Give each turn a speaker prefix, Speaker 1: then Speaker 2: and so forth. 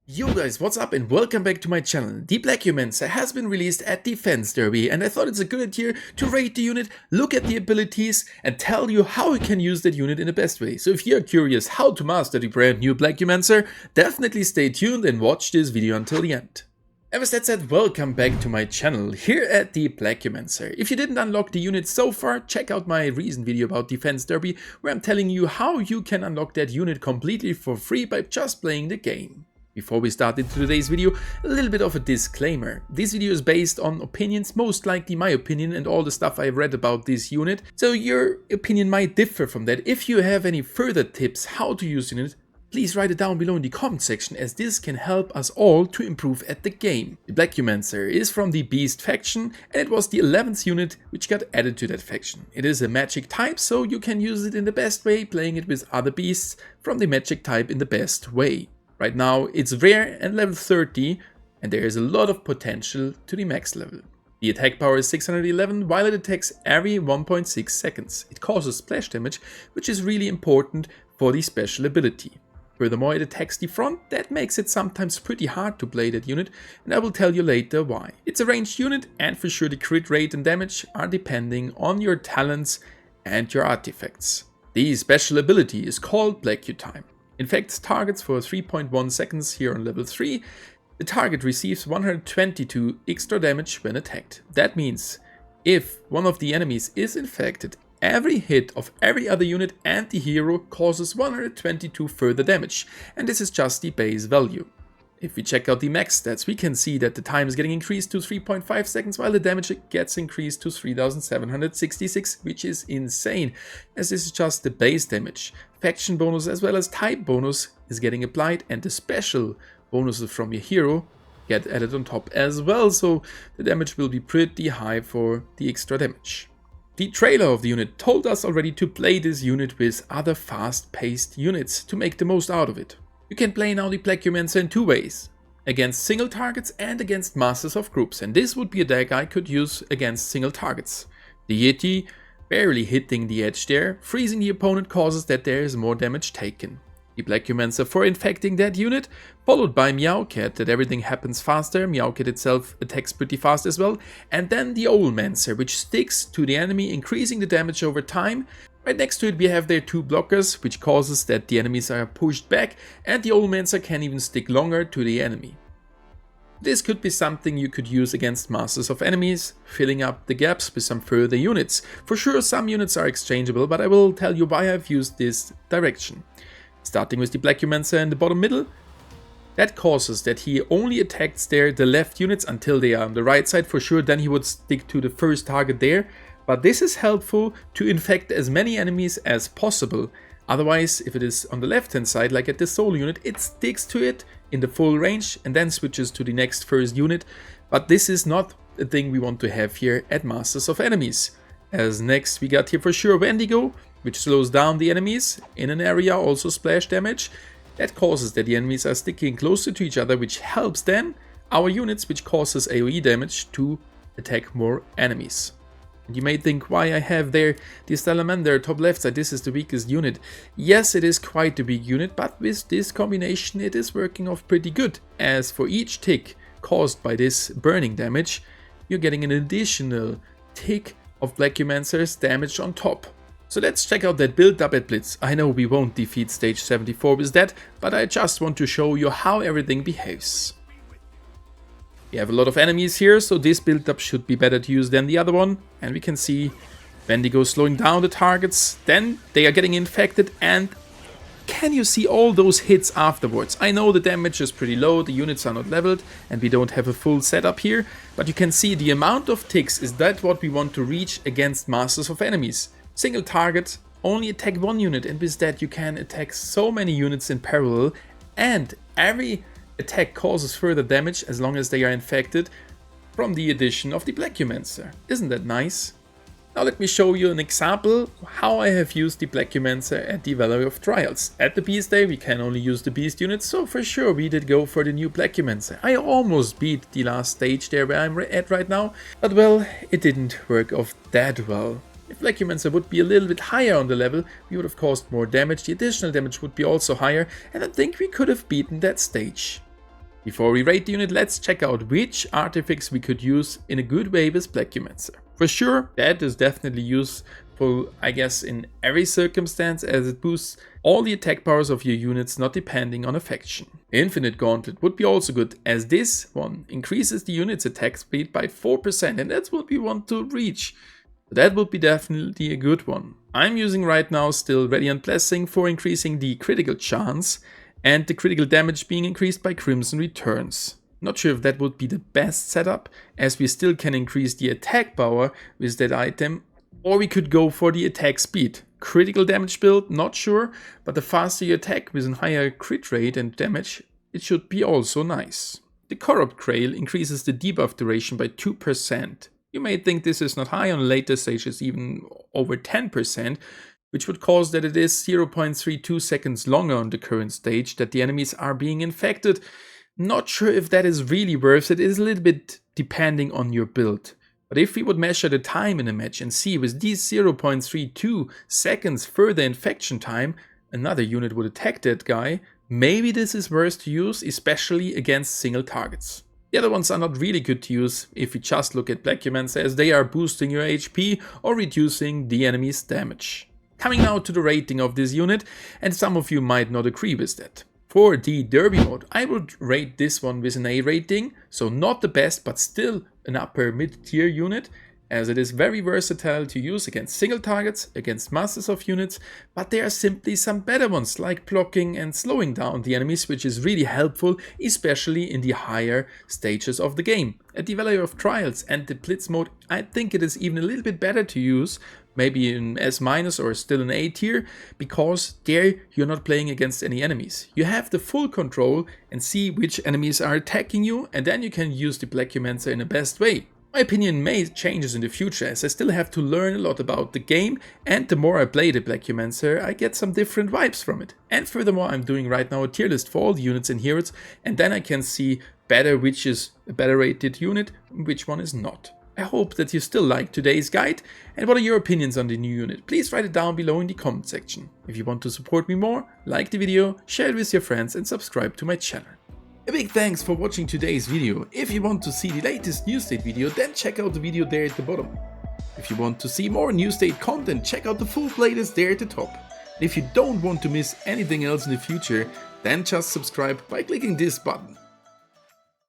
Speaker 1: Yo guys, what's up and welcome back to my channel. The PLAGUEMANCER has been released at Defense Derby and I thought it's a good idea to rate the unit, look at the abilities and tell you how you can use that unit in the best way. So if you're curious how to master the brand new PLAGUEMANCER, definitely stay tuned and watch this video until the end. And with that said, welcome back to my channel here at the PLAGUEMANCER. If you didn't unlock the unit so far, check out my recent video about Defense Derby where I'm telling you how you can unlock that unit completely for free by just playing the game. Before we start into today's video, a little bit of a disclaimer. This video is based on opinions, most likely my opinion and all the stuff I've read about this unit, so your opinion might differ from that. If you have any further tips how to use the unit, please write it down below in the comment section as this can help us all to improve at the game. The PLAGUEMANCER is from the Beast faction and it was the 11th unit which got added to that faction. It is a magic type, so you can use it in the best way, playing it with other beasts from the magic type in the best way. Right now it's rare and level 30 and there is a lot of potential to the max level. The attack power is 611 while it attacks every 1.6 seconds. It causes splash damage, which is really important for the special ability. Furthermore, it attacks the front. That makes it sometimes pretty hard to play that unit and I will tell you later why. It's a ranged unit and for sure the crit rate and damage are depending on your talents and your artifacts. The special ability is called PLAGUE. Infects targets for 3.1 seconds here on level 3. The target receives 122 extra damage when attacked. That means if one of the enemies is infected, every hit of every other unit and the hero causes 122 further damage, and this is just the base value. If we check out the max stats, we can see that the time is getting increased to 3.5 seconds while the damage gets increased to 3766, which is insane, as this is just the base damage. Faction bonus as well as type bonus is getting applied and the special bonuses from your hero get added on top as well, so the damage will be pretty high for the extra damage. The trailer of the unit told us already to play this unit with other fast-paced units to make the most out of it. You can play now the PLAGUEMANCER in two ways, against single targets and against masters of groups, and this would be a deck I could use against single targets. The Yeti, barely hitting the edge there, freezing the opponent causes that there is more damage taken. The PLAGUEMANCER for infecting that unit, followed by Meowcat, that everything happens faster. Meowcat itself attacks pretty fast as well, and then the Mancer, which sticks to the enemy, increasing the damage over time. Right next to it we have their two blockers, which causes that the enemies are pushed back and the Mancer can even stick longer to the enemy. This could be something you could use against masters of enemies, filling up the gaps with some further units. For sure some units are exchangeable, but I will tell you why I've used this direction. Starting with the PLAGUEMANCER in the bottom middle, that causes that he only attacks the left units until they are on the right side for sure, then he would stick to the first target there. But this is helpful to infect as many enemies as possible. Otherwise, if it is on the left hand side, like at the soul unit, it sticks to it in the full range and then switches to the next first unit. But this is not a thing we want to have here at Masters of Enemies. As next we got here for sure Wendigo, which slows down the enemies in an area, also splash damage. That causes that the enemies are sticking closer to each other, which helps then our units, which causes AoE damage to attack more enemies. You may think why I have there the Salamander top left side, this is the weakest unit. Yes, it is quite a weak unit, but with this combination it is working off pretty good. As for each tick caused by this burning damage, you're getting an additional tick of PLAGUEMANCER's damage on top. So let's check out that build up at Blitz. I know we won't defeat stage 74 with that, but I just want to show you how everything behaves. We have a lot of enemies here, so this build-up should be better to use than the other one. And we can see Wendigo slowing down the targets, then they are getting infected and can you see all those hits afterwards? I know the damage is pretty low, the units are not leveled and we don't have a full setup here, but you can see the amount of ticks is that what we want to reach against Masters of Enemies. Single target, only attack one unit and with that you can attack so many units in parallel and every attack causes further damage as long as they are infected from the addition of the PLAGUEMANCER. Isn't that nice? Now let me show you an example how I have used the PLAGUEMANCER at the Valley of Trials. At the Beast Day we can only use the Beast units, so for sure we did go for the new PLAGUEMANCER. I almost beat the last stage there where I'm at right now, but well, it didn't work off that well. If PLAGUEMANCER would be a little bit higher on the level, we would have caused more damage, the additional damage would be also higher, and I think we could have beaten that stage. Before we rate the unit, let's check out which artifacts we could use in a good way with PLAGUEMANCER. For sure, that is definitely useful, I guess, in every circumstance, as it boosts all the attack powers of your units, not depending on a faction. Infinite Gauntlet would be also good, as this one increases the unit's attack speed by 4%, and that's what we want to reach. That would be definitely a good one. I'm using right now still Radiant Blessing for increasing the critical chance, and the critical damage being increased by Crimson Returns. Not sure if that would be the best setup, as we still can increase the attack power with that item, or we could go for the attack speed. Critical damage build, not sure, but the faster you attack with a higher crit rate and damage, it should be also nice. The Corrupt Grail increases the debuff duration by 2%. You may think this is not high, on later stages even over 10%, which would cause that it is 0.32 seconds longer on the current stage that the enemies are being infected. Not sure if that is really worth it. It is a little bit depending on your build. But if we would measure the time in a match and see with these 0.32 seconds further infection time, another unit would attack that guy, maybe this is worth to use, especially against single targets. The other ones are not really good to use if you just look at PLAGUEMANCER, as they are boosting your HP or reducing the enemy's damage. Coming now to the rating of this unit, and some of you might not agree with that. For the Derby mode, I would rate this one with an A rating, so not the best but still an upper mid-tier unit, as it is very versatile to use against single targets, against masses of units, but there are simply some better ones like blocking and slowing down the enemies, which is really helpful, especially in the higher stages of the game. At the Valley of Trials and the Blitz mode, I think it is even a little bit better to use, maybe in S- or still an A tier, because there you're not playing against any enemies. You have the full control and see which enemies are attacking you, and then you can use the PLAGUEMANCER in the best way. My opinion may change in the future, as I still have to learn a lot about the game, and the more I play the PLAGUEMANCER, I get some different vibes from it. And furthermore, I'm doing right now a tier list for all the units and heroes, and then I can see better which is a better rated unit and which one is not. I hope that you still liked today's guide, and what are your opinions on the new unit? Please write it down below in the comment section. If you want to support me more, like the video, share it with your friends and subscribe to my channel. A big thanks for watching today's video. If you want to see the latest New State video, then check out the video there at the bottom. If you want to see more New State content, check out the full playlist there at the top. And if you don't want to miss anything else in the future, then just subscribe by clicking this button.